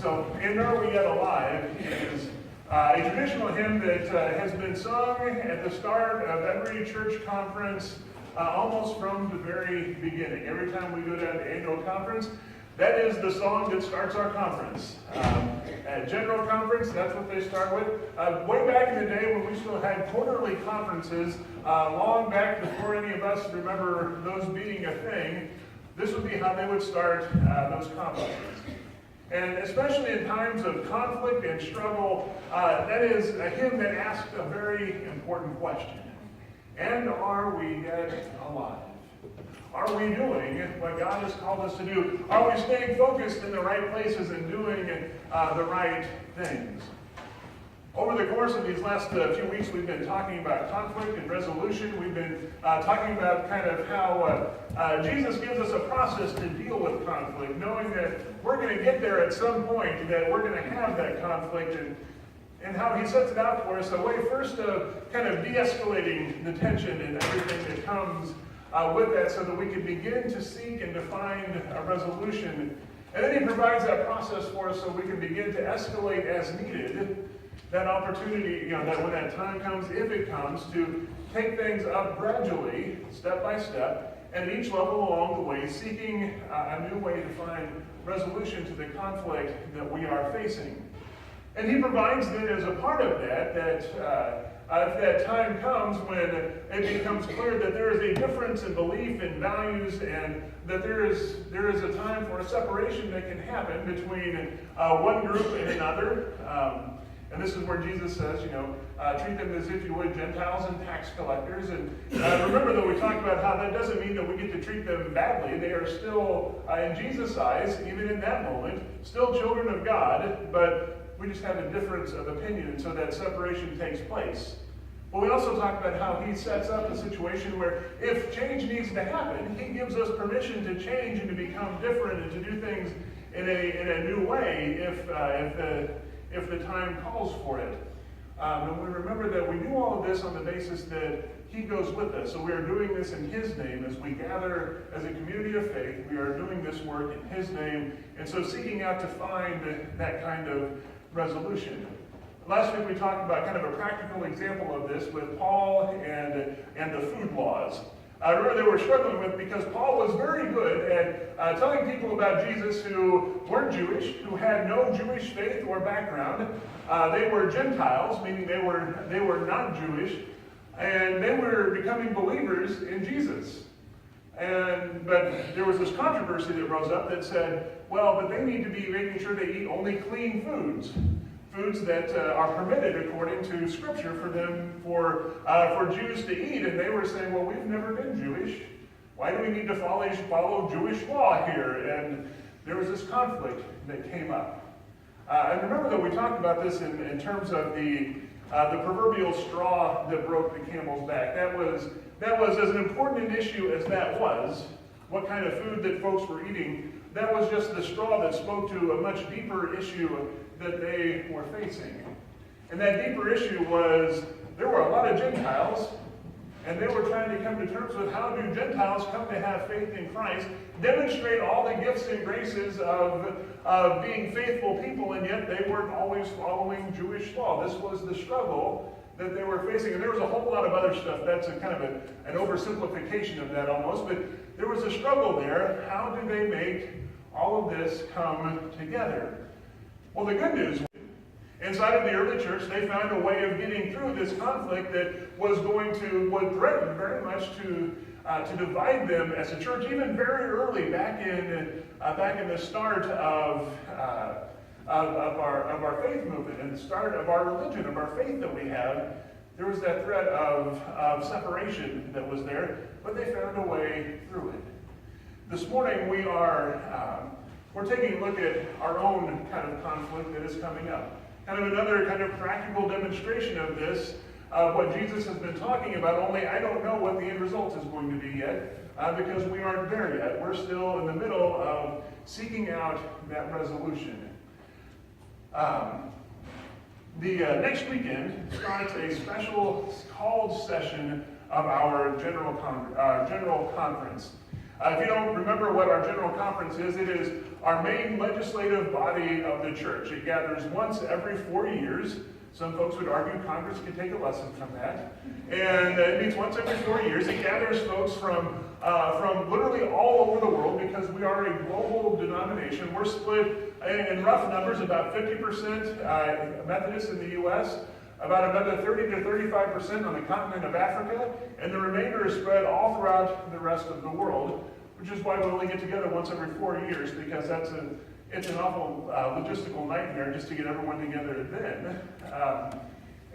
So, "And Are We Yet Alive" is a traditional hymn that has been sung at the start of every church conference almost from the very beginning. Every time we go down to annual conference, that is the song that starts our conference. At general conference, that's what they start with. Way back in the day when we still had quarterly conferences, long back before any of us remember those being a thing, this would be how they would start those conferences. And especially in times of conflict and struggle, that is a hymn that asks a very important question. And are we yet alive? Are we doing what God has called us to do? Are we staying focused in the right places and doing the right things? Over the course of these last few weeks, we've been talking about conflict and resolution. We've been talking about kind of how Jesus gives us a process to deal with conflict, knowing that we're going to get there at some point, that we're going to have that conflict, and how he sets it out for us, a way first of kind of de-escalating the tension and everything that comes with that, so that we can begin to seek and to find a resolution. And then he provides that process for us so we can begin to escalate as needed, that opportunity, that when that time comes, if it comes, to take things up gradually, step by step, and at each level along the way, seeking a new way to find resolution to the conflict that we are facing. And he provides then as a part of that, if that time comes when it becomes clear that there is a difference in belief and values, and that there is a time for a separation that can happen between one group and another. And this is where Jesus says, treat them as if you would Gentiles and tax collectors. And remember, though, we talked about how that doesn't mean that we get to treat them badly. They are still, in Jesus' eyes, even in that moment, still children of God, but we just have a difference of opinion, and so that separation takes place. But we also talked about how he sets up a situation where if change needs to happen, he gives us permission to change and to become different and to do things in a new way if the time calls for it. And we remember that we do all of this on the basis that he goes with us. So we are doing this in his name as we gather as a community of faith. We are doing this work in his name, and so seeking out to find that kind of resolution. Last week we talked about kind of a practical example of this with Paul and the food laws. I remember they were struggling with, because Paul was very good at telling people about Jesus who weren't Jewish, who had no Jewish faith or background. They were Gentiles, meaning they were not Jewish, and they were becoming believers in Jesus. But there was this controversy that rose up that said, well, but they need to be making sure they eat only clean foods that are permitted according to Scripture for Jews to eat. And they were saying, well, we've never been Jewish. Why do we need to follow Jewish law here? And there was this conflict that came up. And remember that we talked about this in terms of the proverbial straw that broke the camel's back. That was as an important an issue as that was, what kind of food that folks were eating. That was just the straw that spoke to a much deeper issue that they were facing. And that deeper issue was, there were a lot of Gentiles, and they were trying to come to terms with, how do Gentiles come to have faith in Christ, demonstrate all the gifts and graces of being faithful people, and yet they weren't always following Jewish law. This was the struggle that they were facing. And there was a whole lot of other stuff. That's a kind of an oversimplification of that almost, but there was a struggle there. How do they make all of this come together? Well, the good news, inside of the early church, they found a way of getting through this conflict that would threaten very much to divide them as a church, even very early back in the start of our faith movement and the start of our religion, of our faith that we have. There was that threat of separation that was there, but they found a way through it. This morning we're taking a look at our own kind of conflict that is coming up. Kind of another kind of practical demonstration of this, of what Jesus has been talking about, only I don't know what the end result is going to be yet, because we aren't there yet. We're still in the middle of seeking out that resolution. The next weekend starts a special called session of our general conference. If you don't remember what our general conference is, it is our main legislative body of the church. It gathers once every 4 years. Some folks would argue Congress could take a lesson from that. And it meets once every 4 years. It gathers folks from literally all over the world because we are a global denomination. We're split in rough numbers, about 50% Methodist in the U.S., about another 30 to 35% on the continent of Africa, and the remainder is spread all throughout the rest of the world, which is why we only get together once every 4 years, because it's an awful logistical nightmare just to get everyone together then.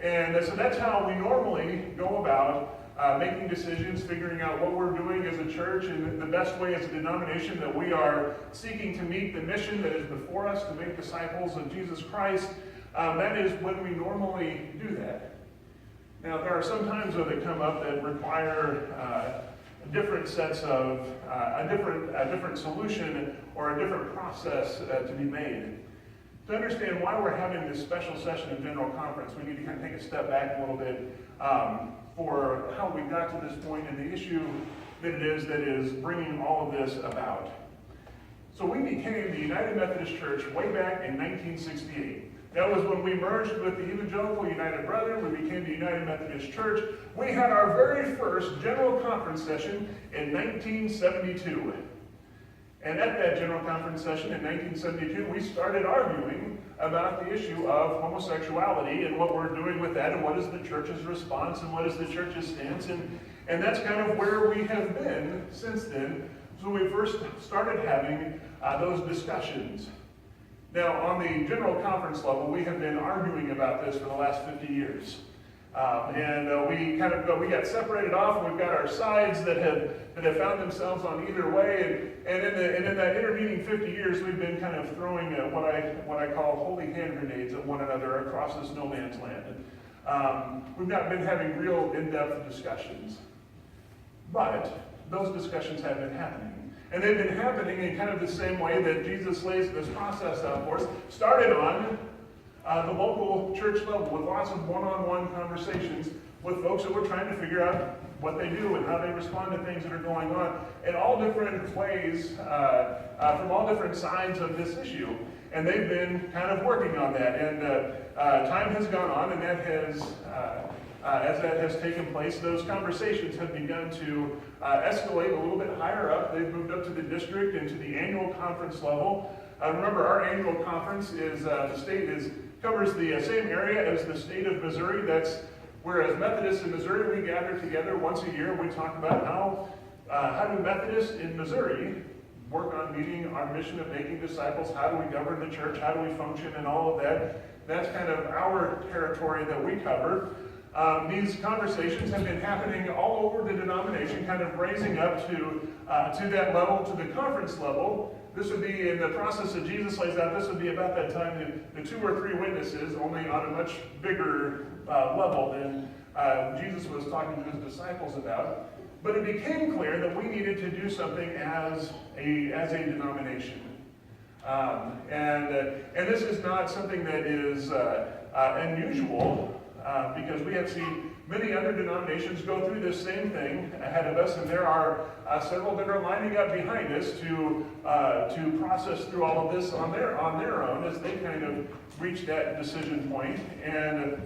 And so that's how we normally go about making decisions, figuring out what we're doing as a church, and the best way as a denomination that we are seeking to meet the mission that is before us to make disciples of Jesus Christ. That is when we normally do that. Now, there are some times that come up that require different sets of a different solution or a different process to be made. To understand why we're having this special session of General Conference, we need to kind of take a step back a little bit for how we got to this point and the issue that is bringing all of this about. So we became the United Methodist Church way back in 1968. That was when we merged with the Evangelical United Brethren. We became the United Methodist Church. We had our very first General Conference session in 1972. And at that General Conference session in 1972, we started arguing about the issue of homosexuality and what we're doing with that, and what is the church's response, and what is the church's stance. And that's kind of where we have been since then. So we first started having those discussions. Now, on the General Conference level, we have been arguing about this for the last 50 years. We got separated off, and we've got our sides that have found themselves on either way. And in that intervening 50 years, we've been kind of throwing what I call holy hand grenades at one another across this no man's land. We've not been having real in-depth discussions. But those discussions have been happening. And they've been happening in kind of the same way that Jesus lays this process out for us. Started on the local church level with lots of one-on-one conversations with folks that were trying to figure out what they do and how they respond to things that are going on in all different ways, from all different sides of this issue. And they've been kind of working on that. And time has gone on, and that has, as that has taken place, those conversations have begun to escalate a little bit higher up. They've moved up to the district and to the annual conference level. Remember, our annual conference covers the same area as the state of Missouri. That's whereas Methodists in Missouri, we gather together once a year. We talk about how do Methodists in Missouri work on meeting our mission of making disciples? How do we govern the church? How do we function and all of that? That's kind of our territory that we cover. These conversations have been happening all over the denomination, kind of raising up to that level, to the conference level. This would be in the process that Jesus lays out. This would be about that time the 2 or 3 witnesses, only on a much bigger level than Jesus was talking to his disciples about. But it became clear that we needed to do something as a denomination. And this is not something that is unusual, because we have seen many other denominations go through this same thing ahead of us, and there are several that are lining up behind us to process through all of this on their own as they kind of reach that decision point. And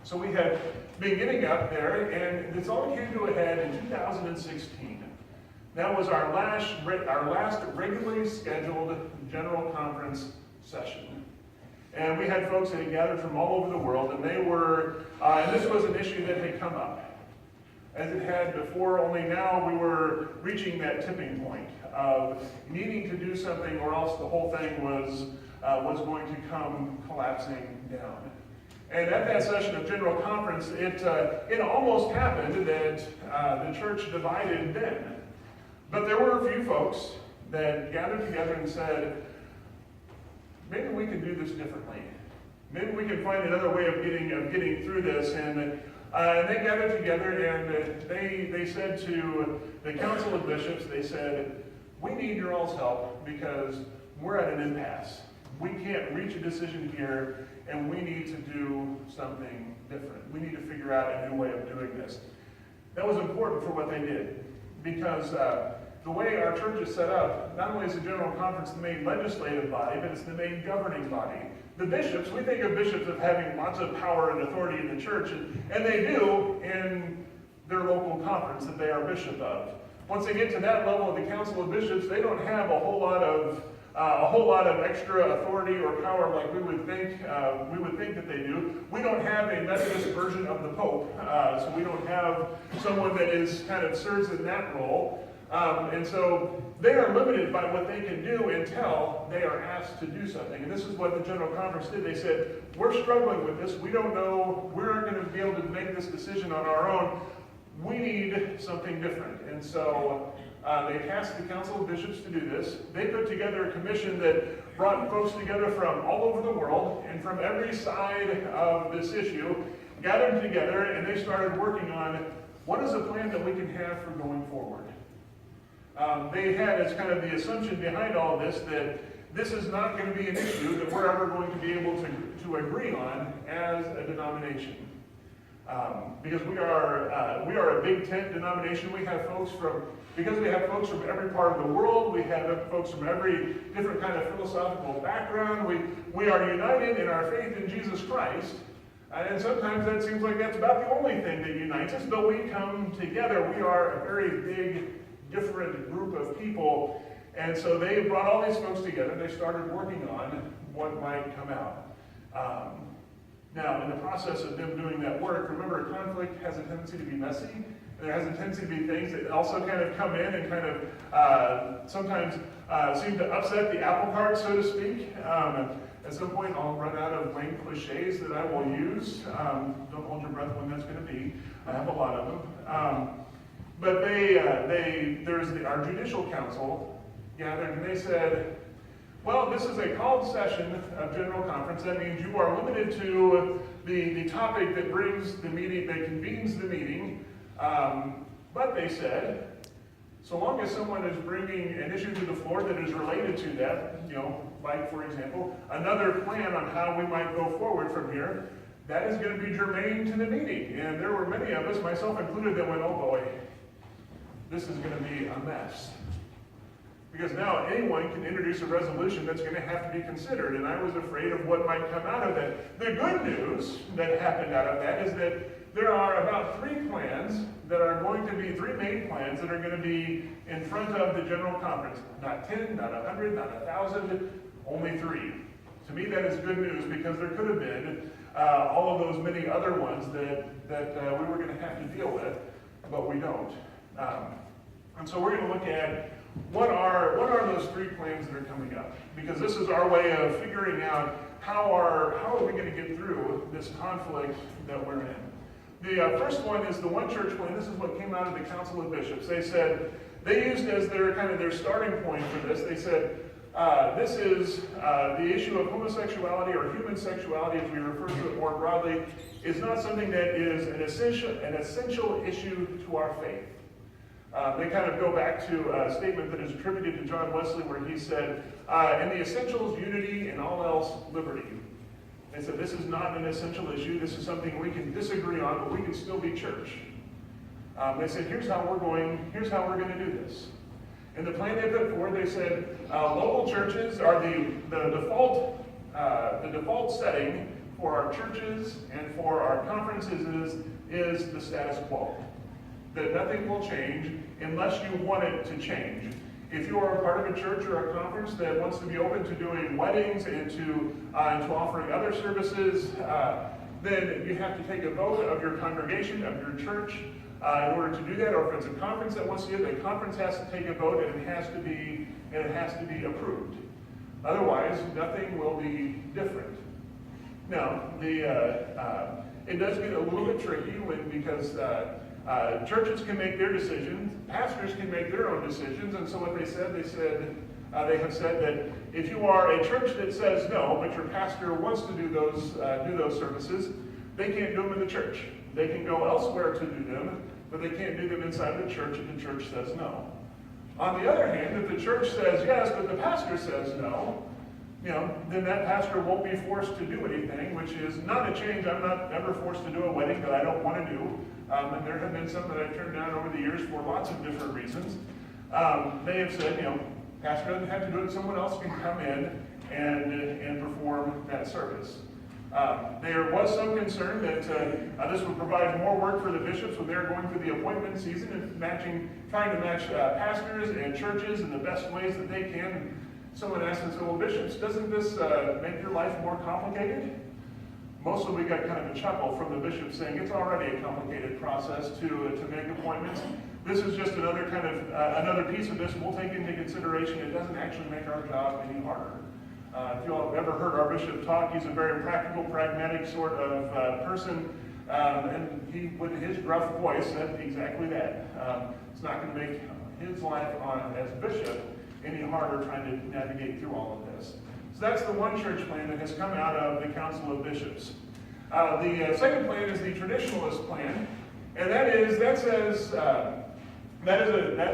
so we have been getting up there, and this all came to a head in 2016. That was our last regularly scheduled General Conference session. And we had folks that had gathered from all over the world, and and this was an issue that had come up, as it had before, only now we were reaching that tipping point of needing to do something, or else the whole thing was going to come collapsing down. And at that session of General Conference, it almost happened that the church divided then. But there were a few folks that gathered together and said, maybe we can do this differently. Maybe we can find another way of getting through this. And they gathered together, and they said to the Council of Bishops, they said, we need your all's help because we're at an impasse. We can't reach a decision here, and we need to do something different. We need to figure out a new way of doing this. That was important for what they did, because the way our church is set up, not only is the General Conference the main legislative body, but it's the main governing body. The bishops, we think of bishops as having lots of power and authority in the church, and they do in their local conference that they are bishop of. Once they get to that level of the Council of Bishops, they don't have a whole lot of extra authority or power like we would think that they do. We don't have a Methodist version of the Pope, so we don't have someone that is kind of serves in that role. And so they are limited by what they can do until they are asked to do something. And this is what the General Conference did. They said, we're struggling with this. We don't know. We aren't going to be able to make this decision on our own. We need something different. And so they tasked the Council of Bishops to do this. They put together a commission that brought folks together from all over the world and from every side of this issue, gathered together, and they started working on what is a plan that we can have for going forward. They had as kind of the assumption behind all this that this is not going to be an issue that we're ever going to be able to agree on as a denomination. Because we are a big tent denomination. We have folks from every part of the world. We have folks from every different kind of philosophical background. We are united in our faith in Jesus Christ. And sometimes that seems like that's about the only thing that unites us, but we come together. We are a very big, different group of people. And so they brought all these folks together. They started working on what might come out. Now, in the process of them doing that work, remember, conflict has a tendency to be messy. There has a tendency to be things that also kind of come in and kind of sometimes seem to upset the apple cart, so to speak. At some point, I'll run out of lame cliches that I will use. Don't hold your breath when that's going to be. I have a lot of them. But our judicial council gathered, and they said, well, this is a called session of General Conference. That means you are limited to the topic that brings the meeting, that convenes the meeting. But they said, so long as someone is bringing an issue to the floor that is related to that, like, for example, another plan on how we might go forward from here, that is going to be germane to the meeting. And there were many of us, myself included, that went, oh boy, this is going to be a mess. Because now anyone can introduce a resolution that's going to have to be considered, and I was afraid of what might come out of that. The good news that happened out of that is that there are about three main plans that are going to be in front of the General Conference. Not 10, not 100, not 1,000, only three. To me, that is good news, because there could have been all of those many other ones that we were going to have to deal with, but we don't. And so we're going to look at what are those three plans that are coming up? Because this is our way of figuring out how are we going to get through this conflict that we're in. The first one is the one church plan. This is what came out of the Council of Bishops. They used as their starting point for this. They said this is the issue of homosexuality, or human sexuality, as we refer to it more broadly, is not something that is an essential issue to our faith. They kind of go back to a statement that is attributed to John Wesley, where he said, in the essentials, unity, and all else, liberty. They said this is not an essential issue. This is something we can disagree on, but we can still be church. They said, here's how we're going to do this. In the plan they put forward, they said local churches are the default setting for our churches and for our conferences is the status quo. That nothing will change unless you want it to change. If you are a part of a church or a conference that wants to be open to doing weddings and to offering other services, then you have to take a vote of your congregation, of your church, in order to do that. Or if it's a conference that wants to do it, the conference has to take a vote, and it has to be approved. Otherwise, nothing will be different. Now, it does get a little bit tricky because churches can make their decisions, pastors can make their own decisions, and so what they have said that if you are a church that says no, but your pastor wants to do those services, they can't do them in the church. They can go elsewhere to do them, but they can't do them inside the church if the church says no. On the other hand, if the church says yes, but the pastor says no, then that pastor won't be forced to do anything, which is not a change. I'm not ever forced to do a wedding that I don't want to do. And there have been some that I've turned down over the years for lots of different reasons. they have said, pastor doesn't have to do it, someone else can come in and perform that service. There was some concern that this would provide more work for the bishops when they're going through the appointment season and trying to match pastors and churches in the best ways that they can. Someone asked us, well, bishops, doesn't this make your life more complicated? Mostly we got kind of a chuckle from the bishop saying it's already a complicated process to make appointments. This is just another kind of another piece of this we'll take into consideration. It doesn't actually make our job any harder. If you all have ever heard our bishop talk, he's a very practical, pragmatic sort of person, and he, with his gruff voice, said exactly that. It's not going to make his life as bishop any harder trying to navigate through all of this. So that's the one church plan that has come out of the Council of Bishops. The second plan is the traditionalist plan, and that's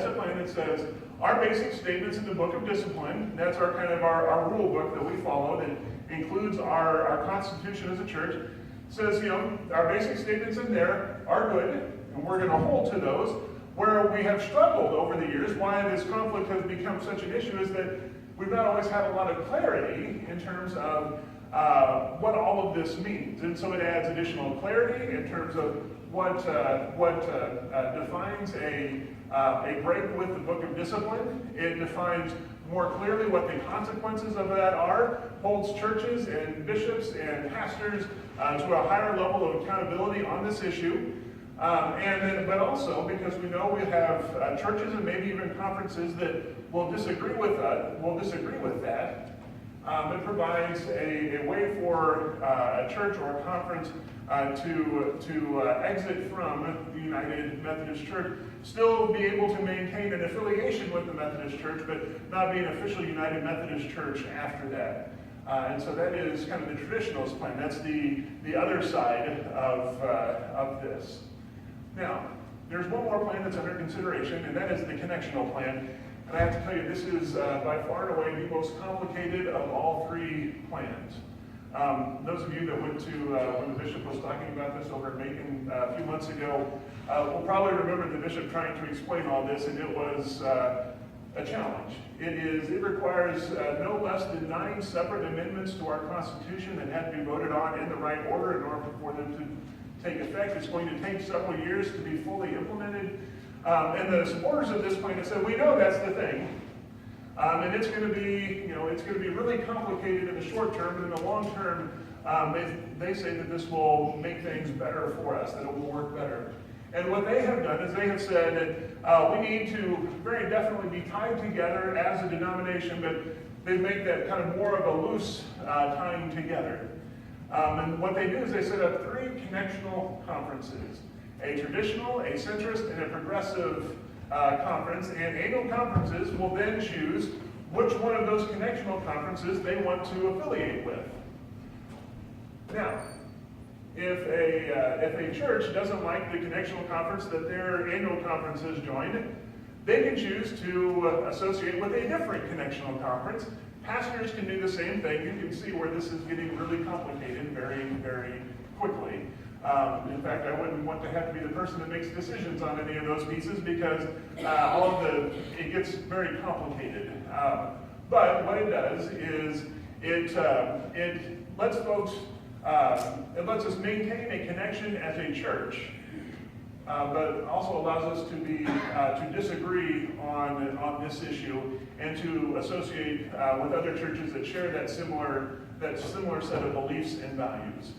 a plan that says our basic statements in the Book of Discipline. That's our kind of our rule book that we follow that includes our constitution as a church. Says our basic statements in there are good, and we're going to hold to those. Where we have struggled over the years, why this conflict has become such an issue, is that we've not always had a lot of clarity in terms of what all of this means. And so it adds additional clarity in terms of what defines a break with the Book of Discipline. It defines more clearly what the consequences of that are, holds churches and bishops and pastors to a higher level of accountability on this issue. But also because we know we have churches and maybe even conferences that will disagree with that. It provides a way for a church or a conference to exit from the United Methodist Church, still be able to maintain an affiliation with the Methodist Church, but not be an official United Methodist Church after that. And so that is kind of the traditionalist plan. That's the other side of this. Now, there's one more plan that's under consideration, and that is the connectional plan. And I have to tell you, this is by far and away the most complicated of all three plans. Those of you that went to, when the bishop was talking about this over at Macon a few months ago, will probably remember the bishop trying to explain all this, and it was a challenge. It requires no less than 9 separate amendments to our Constitution that have to be voted on in the right order in order for them to take effect. It's going to take several years to be fully implemented. And the supporters of this plan have said, we know that's the thing. And it's going to be really complicated in the short term, but in the long term, they say that this will make things better for us, that it will work better. And what they have done is they have said that we need to very definitely be tied together as a denomination, but they make that kind of more of a loose tying together. And what they do is they set up 3 connectional conferences: a traditional, a centrist, and a progressive conference. And annual conferences will then choose which one of those connectional conferences they want to affiliate with. Now, if a church doesn't like the connectional conference that their annual conference has joined, they can choose to associate with a different connectional conference. Pastors can do the same thing. You can see where this is getting really complicated very, very quickly. In fact, I wouldn't want to have to be the person that makes decisions on any of those pieces because it gets very complicated. But what it does is it lets folks, it lets us maintain a connection as a church, but also allows us to disagree on this issue and to associate with other churches that share that similar set of beliefs and values.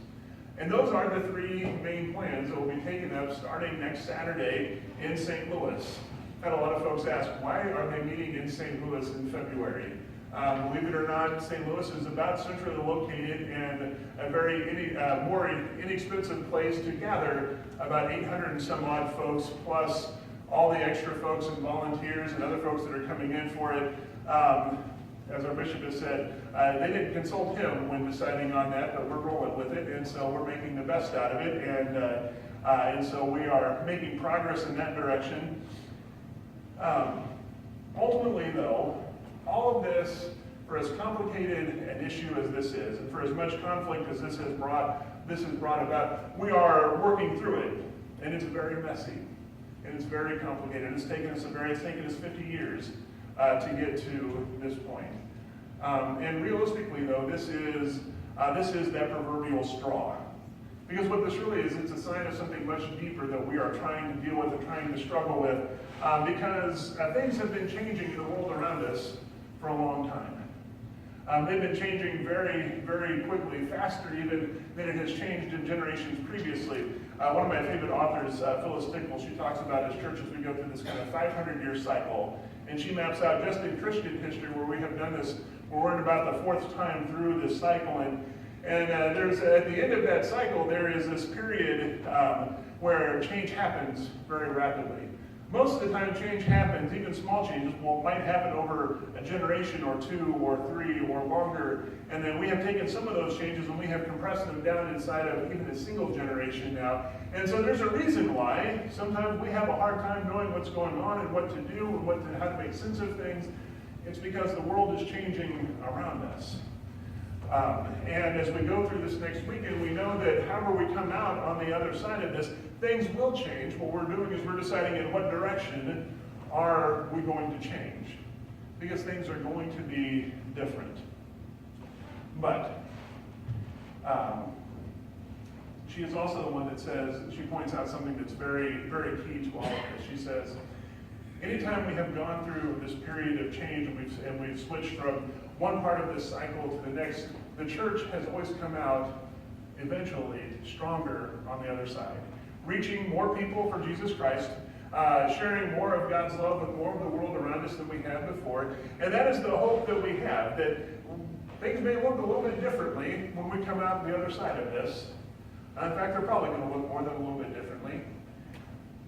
And those are the 3 main plans that will be taken up starting next Saturday in St. Louis. Had a lot of folks ask, why are they meeting in St. Louis in February? Believe it or not, St. Louis is about centrally located and a very more inexpensive place to gather about 800 and some odd folks, plus all the extra folks and volunteers and other folks that are coming in for it. As our bishop has said, they didn't consult him when deciding on that, but we're rolling with it, and so we're making the best out of it, and so we are making progress in that direction. Ultimately, though, all of this, for as complicated an issue as this is, and for as much conflict as this has brought about, we are working through it, and it's very messy. and it's very complicated. It's taken us 50 years to get to this point. And realistically, though, this is that proverbial straw. Because what this really is, it's a sign of something much deeper that we are trying to deal with and trying to struggle with, because things have been changing in the world around us for a long time. They've been changing very, very quickly, faster even than it has changed in generations previously. One of my favorite authors, Phyllis Tickle, she talks about as churches we go through this kind of 500-year cycle, and she maps out just in Christian history where we have done this, where we're in about the 4th time through this cycle, and there's at the end of that cycle, there is this period where change happens very rapidly. Most of the time change happens, even small changes might happen over a generation or 2 or 3 or longer, and then we have taken some of those changes and we have compressed them down inside of even a single generation now. And so there's a reason why sometimes we have a hard time knowing what's going on and what to do and how to make sense of things. It's because the world is changing around us. And as we go through this next weekend, we know that however we come out on the other side of this, things will change. What we're doing is we're deciding in what direction are we going to change. Because things are going to be different. But she is also the one that says, she points out something that's very, very key to all of this. She says, anytime we have gone through this period of change and we've switched from one part of this cycle to the next, the church has always come out eventually stronger on the other side, reaching more people for Jesus Christ, sharing more of God's love with more of the world around us than we had before. And that is the hope that we have, that things may look a little bit differently when we come out the other side of this. In fact, they're probably going to look more than a little bit differently.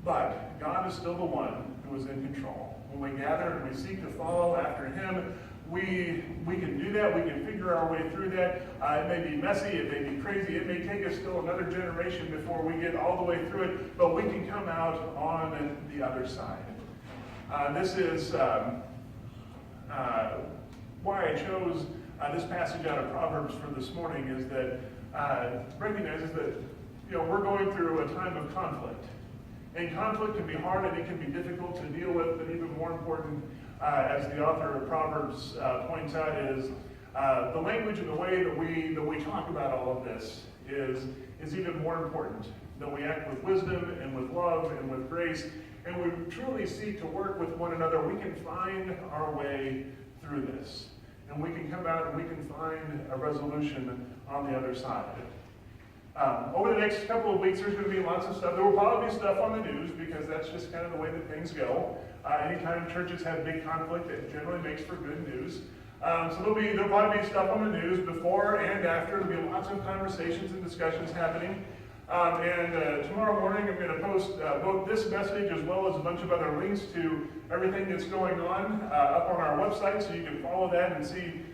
But God is still the one who is in control. When we gather and we seek to follow after Him, we can do that. We can figure our way through that. It may be messy. It may be crazy. It may take us still another generation before we get all the way through it. But we can come out on the other side. This is why I chose this passage out of Proverbs for this morning, is that recognizes that we're going through a time of conflict. And conflict can be hard and it can be difficult to deal with, but even more important, as the author of Proverbs points out, is the language and the way that we talk about all of this is even more important. That we act with wisdom and with love and with grace, and we truly seek to work with one another. We can find our way through this, and we can come out and we can find a resolution on the other side. Over the next couple of weeks, there's going to be lots of stuff. There will probably be stuff on the news, because that's just kind of the way that things go. Anytime churches have big conflict, it generally makes for good news. So there'll probably be stuff on the news before and after. There'll be lots of conversations and discussions happening. And tomorrow morning, I'm going to post both this message as well as a bunch of other links to everything that's going on up on our website, so you can follow that and see.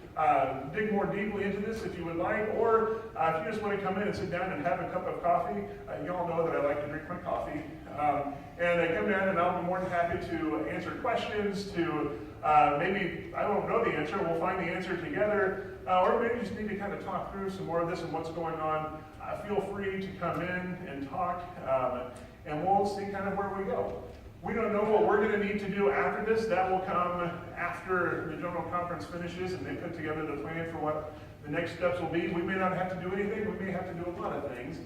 Dig more deeply into this if you would like, or if you just want to come in and sit down and have a cup of coffee. You all know that I like to drink my coffee. And come down and I'll be more than happy to answer questions, to maybe I don't know the answer, we'll find the answer together, or maybe you just need to kind of talk through some more of this and what's going on. Feel free to come in and talk, and we'll see kind of where we go. We don't know what we're going to need to do after this. That will come after the general conference finishes and they put together the plan for what the next steps will be. We may not have to do anything. We may have to do a lot of things.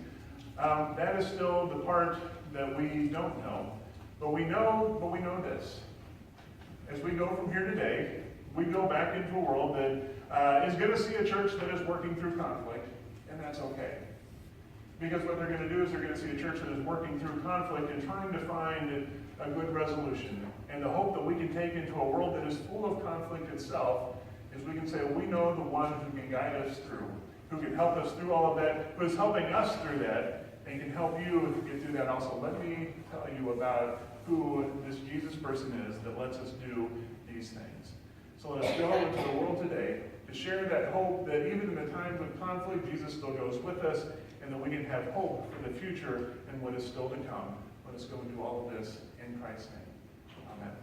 That is still the part that we don't know. But we know this. As we go from here today, we go back into a world that is going to see a church that is working through conflict, and that's okay. Because what they're going to do is they're going to see a church that is working through conflict and trying to find a good resolution. And the hope that we can take into a world that is full of conflict itself is we can say, we know the one who can guide us through, who can help us through all of that, who is helping us through that, and can help you get through that also. Let me tell you about who this Jesus person is that lets us do these things. So let us go into the world today to share that hope that even in the times of conflict, Jesus still goes with us, and that we can have hope for the future and what is still to come. Let us go and do all of this in Christ's name. Amen.